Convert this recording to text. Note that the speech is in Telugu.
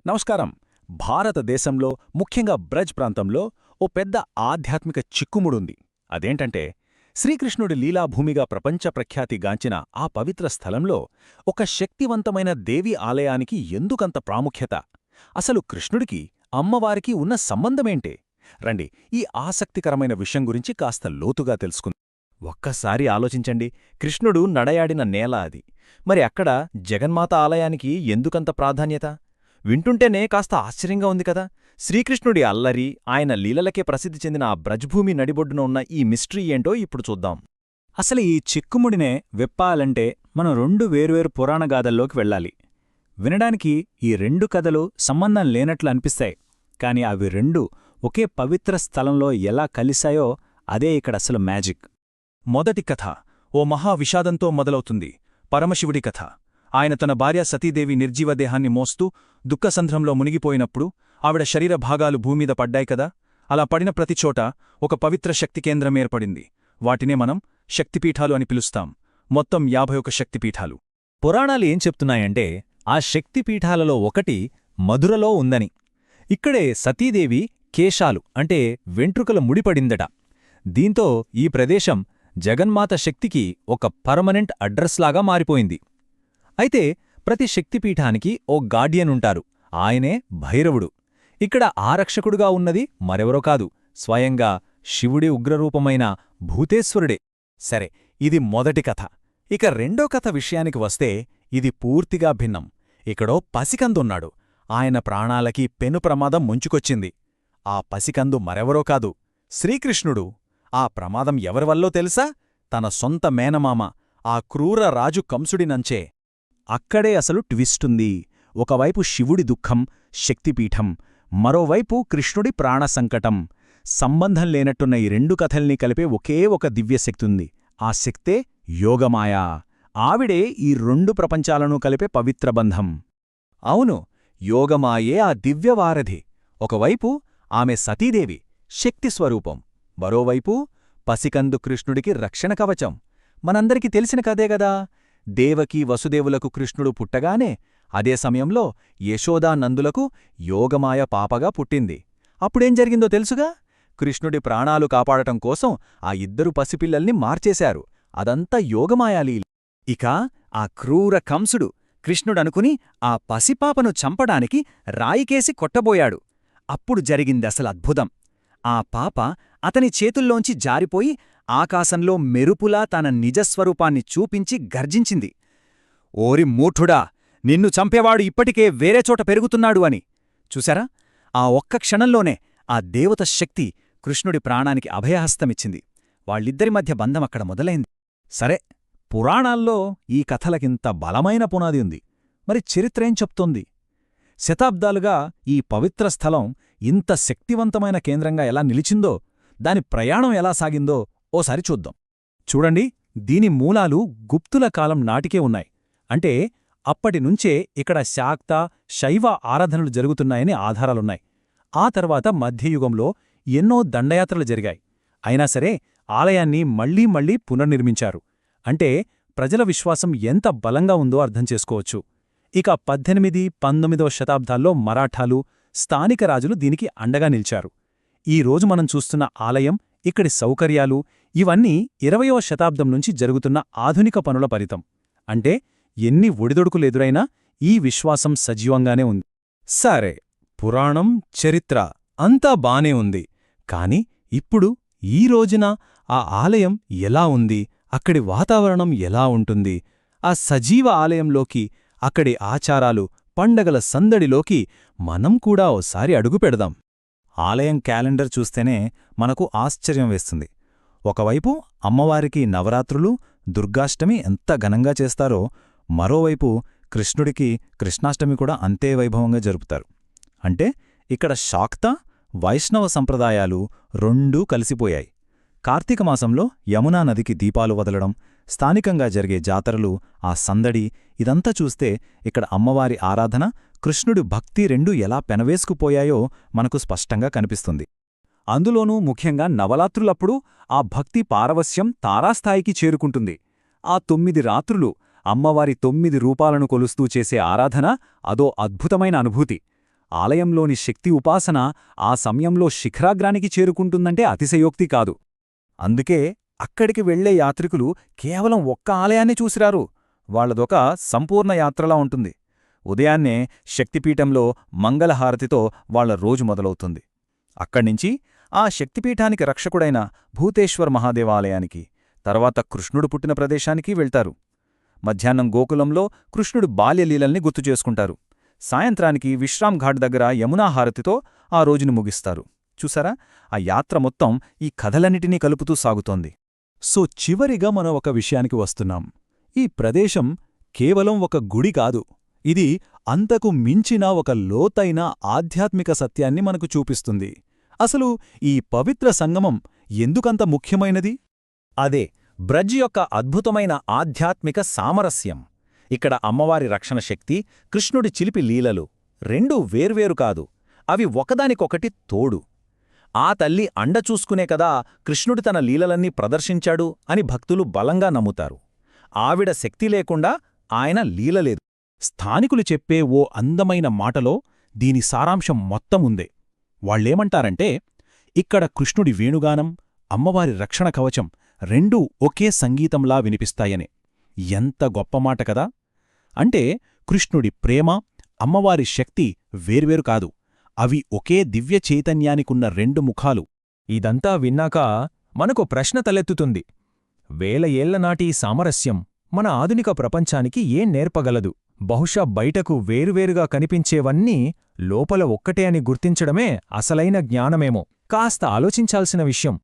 నమస్కారం. భారతదేశంలో ముఖ్యంగా బ్రజ్ ప్రాంతంలో ఓ పెద్ద ఆధ్యాత్మిక చిక్కుముడుంది. అదేంటంటే శ్రీకృష్ణుడి లీలాభూమిగా ప్రపంచ ప్రఖ్యాతిగాంచిన ఆ పవిత్ర స్థలంలో ఒక శక్తివంతమైన దేవి ఆలయానికి ఎందుకంత ప్రాముఖ్యత? అసలు కృష్ణుడికి అమ్మవారికి ఉన్న సంబంధమేంటే? రండి, ఈ ఆసక్తికరమైన విషయం గురించి కాస్త లోతుగా తెలుసుకుందాం. ఒక్కసారి ఆలోచించండి, కృష్ణుడు నడయాడిన నేల అది. మరి అక్కడ జగన్మాత ఆలయానికి ఎందుకంత ప్రాధాన్యత? వింటుంటేనే కాస్త ఆశ్చర్యంగా ఉంది కదా. శ్రీకృష్ణుడి అల్లరి, ఆయన లీలలకే ప్రసిద్ధి చెందిన ఆ బ్రజ్భూమి నడిబొడ్డున ఉన్న ఈ మిస్టరీ ఏంటో ఇప్పుడు చూద్దాం. అసలు ఈ చిక్కుముడినే విప్పాలంటే మనం రెండు వేర్వేరు పురాణగాథల్లోకి వెళ్ళాలి. వినడానికి ఈ రెండు కథలు సంబంధం లేనట్లు అనిపిస్తాయి, కాని అవి రెండు ఒకే పవిత్ర స్థలంలో ఎలా కలిశాయో అదే ఇక్కడసలు మ్యాజిక్. మొదటి కథ ఓ మహావిషాదంతో మొదలవుతుంది. పరమశివుడి కథ. ఆయన తన భార్య సతీదేవి నిర్జీవదేహాన్ని మోస్తూ దుఃఖసంద్రంలో మునిగిపోయినప్పుడు ఆవిడ శరీర భాగాలు భూమీద పడ్డాయి కదా. అలా పడిన ప్రతిచోట ఒక పవిత్ర శక్తికేంద్రం ఏర్పడింది. వాటినే మనం శక్తిపీఠాలు అని పిలుస్తాం. మొత్తం 51 శక్తిపీఠాలు. పురాణాలు ఏం చెప్తున్నాయంటే ఆ శక్తిపీఠాలలో ఒకటి మధురలో ఉందని. ఇక్కడే సతీదేవి కేశాలు అంటే వెంట్రుకల ముడిపడిందట. దీంతో ఈ ప్రదేశం జగన్మాత శక్తికి ఒక పర్మనెంట్ అడ్రస్లాగా మారిపోయింది. అయితే ప్రతి శక్తిపీఠానికి ఓ గార్డియన్ ఉంటారు. ఆయనే భైరవుడు. ఇక్కడ ఆరక్షకుడుగా ఉన్నది మరెవరో కాదు, స్వయంగా శివుడి ఉగ్రరూపమైన భూతేశ్వరుడే. సరే, ఇది మొదటి కథ. ఇక రెండో కథ విషయానికి వస్తే ఇది పూర్తిగా భిన్నం. ఇక్కడో పసికందున్నాడు. ఆయన ప్రాణాలకి పెను ప్రమాదం ముంచుకొచ్చింది. ఆ పసికందు మరెవరో కాదు, శ్రీకృష్ణుడు. ఆ ప్రమాదం ఎవరివల్లో తెలుసా? తన సొంత మేనమామ, ఆ క్రూర రాజు కంసుడినంచే. అక్కడే అసలు ట్విస్టుంది. ఒకవైపు శివుడి దుఃఖం, శక్తిపీఠం, మరోవైపు కృష్ణుడి ప్రాణసంకటం. సంబంధం లేనట్టున్న ఈ రెండు కథల్ని కలిపే ఒకే ఒక దివ్యశక్తుంది. ఆ శక్తే యోగమాయా. ఆవిడే ఈ రెండు ప్రపంచాలను కలిపే పవిత్ర బంధం. అవును, యోగమాయే ఆ దివ్యవారధి. ఒకవైపు ఆమె సతీదేవి, శక్తిస్వరూపం. మరోవైపు పసికందు కృష్ణుడికి రక్షణ కవచం. మనందరికీ తెలిసిన కథేగదా. దేవకీ వసుదేవులకు కృష్ణుడు పుట్టగానే అదే సమయంలో యశోదానందులకు యోగమాయ పాపగా పుట్టింది. అప్పుడేం జరిగిందో తెలుసుగా. కృష్ణుడి ప్రాణాలు కాపాడటం కోసం ఆ ఇద్దరు పసిపిల్లల్ని మార్చేశారు. అదంతా యోగమాయాలీల. ఇక ఆ క్రూర కంసుడు కృష్ణుడనుకుని ఆ పసిపాపను చంపడానికి రాయికేసి కొట్టబోయాడు. అప్పుడు జరిగిందసలు అద్భుతం. ఆ పాప అతని చేతుల్లోంచి జారిపోయి ఆకాశంలో మెరుపులా తన నిజస్వరూపాన్ని చూపించి గర్జించింది. ఓరి మూఢుడా, నిన్ను చంపేవాడు ఇప్పటికే వేరే చోట పెరుగుతున్నాడు అని. చూశారా? ఆ ఒక్క క్షణంలోనే ఆ దేవత శక్తి కృష్ణుడి ప్రాణానికి అభయహస్తమిచ్చింది. వాళ్ళిద్దరి మధ్య బంధం అక్కడ మొదలైంది. సరే, పురాణాల్లో ఈ కథలకింత బలమైన పునాది ఉంది. మరి చరిత్రేం చెప్తోంది? శతాబ్దాలుగా ఈ పవిత్ర స్థలం ఇంత శక్తివంతమైన కేంద్రంగా ఎలా నిలిచిందో, దాని ప్రయాణం ఎలా సాగిందో ఓసారి చూద్దాం. చూడండి, దీని మూలాలు గుప్తుల కాలం నాటికే ఉన్నాయి. అంటే అప్పటినుంచే ఇక్కడ శాక్త, శైవ ఆరాధనలు జరుగుతున్నాయని ఆధారాలున్నాయి. ఆ తర్వాత మధ్యయుగంలో ఎన్నో దండయాత్రలు జరిగాయి. అయినా సరే ఆలయాన్ని మళ్లీ మళ్లీ పునర్నిర్మించారు. అంటే ప్రజల విశ్వాసం ఎంత బలంగా ఉందో అర్థం చేసుకోవచ్చు. ఇక 18, 19వ శతాబ్దాల్లో మరాఠాలు, స్థానిక రాజులు దీనికి అండగా నిలిచారు. ఈ రోజు మనం చూస్తున్న ఆలయం, ఇక్కడి సౌకర్యాలు ఇవన్నీ 20వ శతాబ్దం నుంచి జరుగుతున్న ఆధునిక పనుల ఫలితం. అంటే ఎన్ని ఒడిదొడుకులెదురైనా ఈ విశ్వాసం సజీవంగానే ఉంది. సరే, పురాణం, చరిత్ర అంతా బానే ఉంది. కాని ఇప్పుడు ఈ రోజున ఆ ఆలయం ఎలా ఉంది, అక్కడి వాతావరణం ఎలా ఉంటుంది? ఆ సజీవ ఆలయంలోకి, అక్కడి ఆచారాలు, పండగల సందడిలోకి మనం కూడా ఓసారి అడుగుపెడదాం. ఆలయం క్యాలెండర్ చూస్తేనే మనకు ఆశ్చర్యం వేస్తుంది. ఒకవైపు అమ్మవారికి నవరాత్రులు, దుర్గాష్టమి ఎంత ఘనంగా చేస్తారో, మరోవైపు కృష్ణుడికి కృష్ణాష్టమి కూడా అంతే వైభవంగా జరుపుతారు. అంటే ఇక్కడ శాక్త, వైష్ణవ సంప్రదాయాలు రెండూ కలిసిపోయాయి. కార్తీక మాసంలో యమునా నదికి దీపాలు వదలడం, స్థానికంగా జరిగే జాతరలు, ఆ సందడి, ఇదంతా చూస్తే ఇక్కడ అమ్మవారి ఆరాధన, కృష్ణుడి భక్తి రెండూ ఎలా పెనవేసుకుపోయాయో మనకు స్పష్టంగా కనిపిస్తుంది. అందులోనూ ముఖ్యంగా నవరాత్రులప్పుడు ఆ భక్తి పారవస్యం తారాస్థాయికి చేరుకుంటుంది. ఆ 9 రాత్రులు అమ్మవారి 9 రూపాలను కొలుస్తూ చేసే ఆరాధన అదో అద్భుతమైన అనుభూతి. ఆలయంలోని శక్తి ఉపాసన ఆ సమయంలో శిఖరాగ్రానికి చేరుకుంటుందంటే అతిశయోక్తి కాదు. అందుకే అక్కడికి వెళ్లే యాత్రికులు కేవలం ఒక్క ఆలయాన్ని చూసిరారు, వాళ్లదొక సంపూర్ణ యాత్రలా ఉంటుంది. ఉదయాన్నే శక్తిపీఠంలో మంగళహారతితో వాళ్ల రోజు మొదలవుతుంది. అక్కడ్నించి ఆ శక్తిపీఠానికి రక్షకుడైన భూతేశ్వర్ మహాదేవాలయానికి, తర్వాత కృష్ణుడు పుట్టిన ప్రదేశానికి వెళ్తారు. మధ్యాహ్నం గోకులంలో కృష్ణుడు బాల్యలీలల్ని గుర్తుచేసుకుంటారు. సాయంత్రానికి విశ్రామ్ ఘాట్ దగ్గర యమునాహారతితో ఆ రోజును ముగిస్తారు. చూసారా, ఆ యాత్ర మొత్తం ఈ కథలన్నిటినీ కలుపుతూ సాగుతోంది. సో చివరిగా మనం ఒక విషయానికి వస్తున్నాం. ఈ ప్రదేశం కేవలం ఒక గుడి కాదు, ఇది అంతకు మించిన ఒక లోతైన ఆధ్యాత్మిక సత్యాన్ని మనకు చూపిస్తుంది. అసలు ఈ పవిత్ర సంగమం ఎందుకంత ముఖ్యమైనది? అదే బ్రజ్ యొక్క అద్భుతమైన ఆధ్యాత్మిక సామరస్యం. ఇక్కడ అమ్మవారి రక్షణ శక్తి, కృష్ణుడి చిలిపి లీలలు రెండూ వేర్వేరు కాదు, అవి ఒకదానికొకటి తోడు. ఆ తల్లి అండ చూసుకునే కదా కృష్ణుడి తన లీలలన్నీ ప్రదర్శించాడు అని భక్తులు బలంగా నమ్ముతారు. ఆవిడ శక్తి లేకుండా ఆయన లీలలేదు. స్థానికులు చెప్పే ఓ అందమైన మాటలో దీని సారాంశం మొత్తముందే. వాళ్లేమంటారంటే, ఇక్కడ కృష్ణుడి వేణుగానం, అమ్మవారి రక్షణ కవచం రెండూ ఒకే సంగీతంలా వినిపిస్తాయని. ఎంత గొప్పమాట కదా! అంటే కృష్ణుడి ప్రేమ, అమ్మవారి శక్తి వేర్వేరు కాదు, అవి ఒకే దివ్య చైతన్యానికున్న రెండు ముఖాలు. ఇదంతా విన్నాక మనకు ప్రశ్న తలెత్తుతుంది. వేల ఏళ్లనాటి సామరస్యం మన ఆధునిక ప్రపంచానికి ఏం నేర్పగలదు? బహుశా బయటకు వేరువేరుగా కనిపించేవన్నీ లోపల ఒక్కటే అని గుర్తించడమే అసలైన జ్ఞానమేమో. కాస్త ఆలోచించాల్సిన విషయం.